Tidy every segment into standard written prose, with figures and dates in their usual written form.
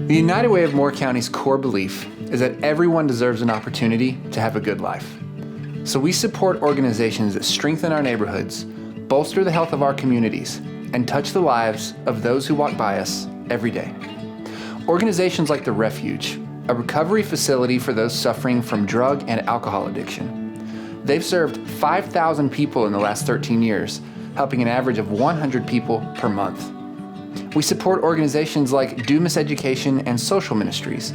The United Way of Moore County's core belief is that everyone deserves an opportunity to have a good life. So we support organizations that strengthen our neighborhoods, bolster the health of our communities, and touch the lives of those who walk by us every day. Organizations like The Refuge, a recovery facility for those suffering from drug and alcohol addiction. They've served 5,000 people in the last 13 years, helping an average of 100 people per month. We support organizations like Do Miseducation and Social Ministries.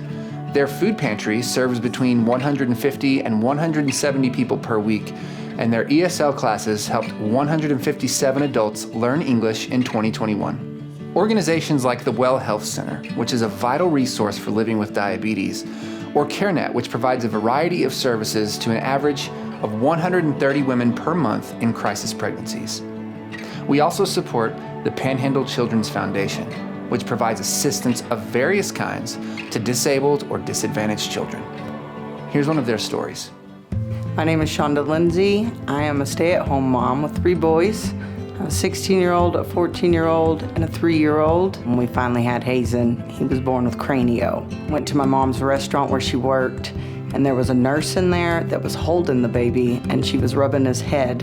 Their food pantry serves between 150 and 170 people per week, and their ESL classes helped 157 adults learn English in 2021. Organizations like the Well Health Center, which is a vital resource for living with diabetes, or CareNet, which provides a variety of services to an average of 130 women per month in crisis pregnancies. We also support the Panhandle Children's Foundation, which provides assistance of various kinds to disabled or disadvantaged children. Here's one of their stories. My name is Shonda Lindsay. I am a stay-at-home mom with 3 boys, a 16-year-old, a 14-year-old, and a 3-year-old. When we finally had Hazen, he was born with cranio. Went to my mom's restaurant where she worked, and there was a nurse in there that was holding the baby, and she was rubbing his head.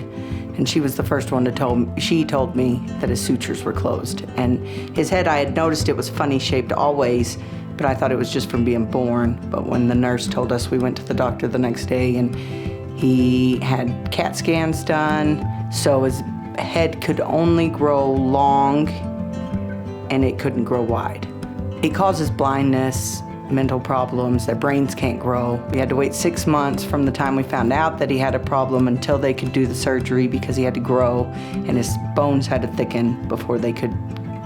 And she was the first one to told me that his sutures were closed. And his head, I had noticed it was funny shaped always, but I thought it was just from being born. But when the nurse told us, we went to the doctor the next day, and he had CAT scans done, so his head could only grow long and it couldn't grow wide. It causes blindness, mental problems, their brains can't grow. We had to wait 6 months from the time we found out that he had a problem until they could do the surgery because he had to grow and his bones had to thicken before they could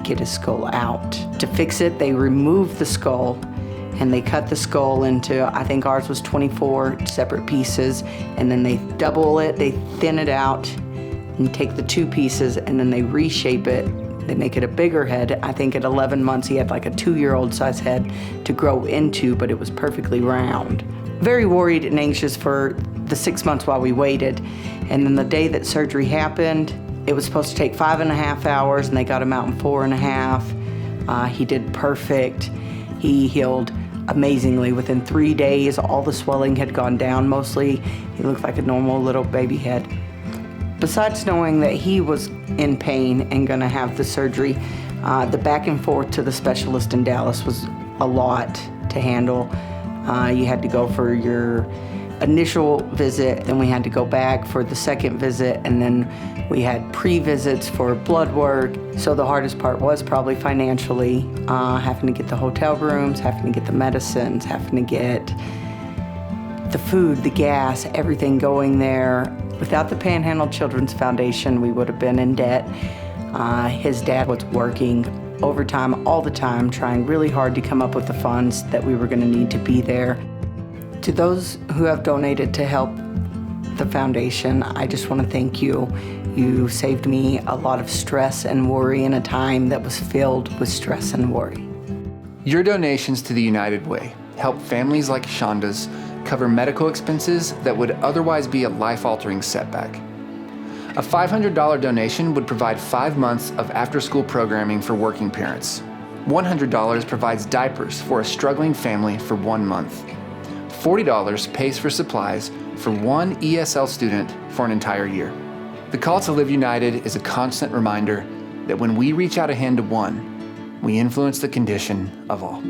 get his skull out. To fix it, they removed the skull and they cut the skull into, I think ours was 24 separate pieces, and then they double it, they thin it out and take the 2 pieces and then they reshape it. They make it a bigger head. I think at 11 months he had like a 2-year-old size head to grow into, but it was perfectly round. Very worried and anxious for the 6 months while we waited. And then the day that surgery happened, it was supposed to take 5.5 hours and they got him out in 4.5. He did perfect. He healed amazingly. Within 3 days, all the swelling had gone down mostly. He looked like a normal little baby head. Besides knowing that he was in pain and gonna have the surgery, the back and forth to the specialist in Dallas was a lot to handle. You had to go for your initial visit, then we had to go back for the second visit, and then we had pre-visits for blood work. So the hardest part was probably financially, having to get the hotel rooms, having to get the medicines, having to get the food, the gas, everything going there. Without the Panhandle Children's Foundation, we would have been in debt. His dad was working overtime all the time, trying really hard to come up with the funds that we were going to need to be there. To those who have donated to help the foundation, I just want to thank you. You saved me a lot of stress and worry in a time that was filled with stress and worry. Your donations to the United Way help families like Shonda's cover medical expenses that would otherwise be a life-altering setback. A $500 donation would provide 5 months of after-school programming for working parents. $100 provides diapers for a struggling family for 1 month. $40 pays for supplies for 1 ESL student for an entire year. The Call to Live United is a constant reminder that when we reach out a hand to one, we influence the condition of all.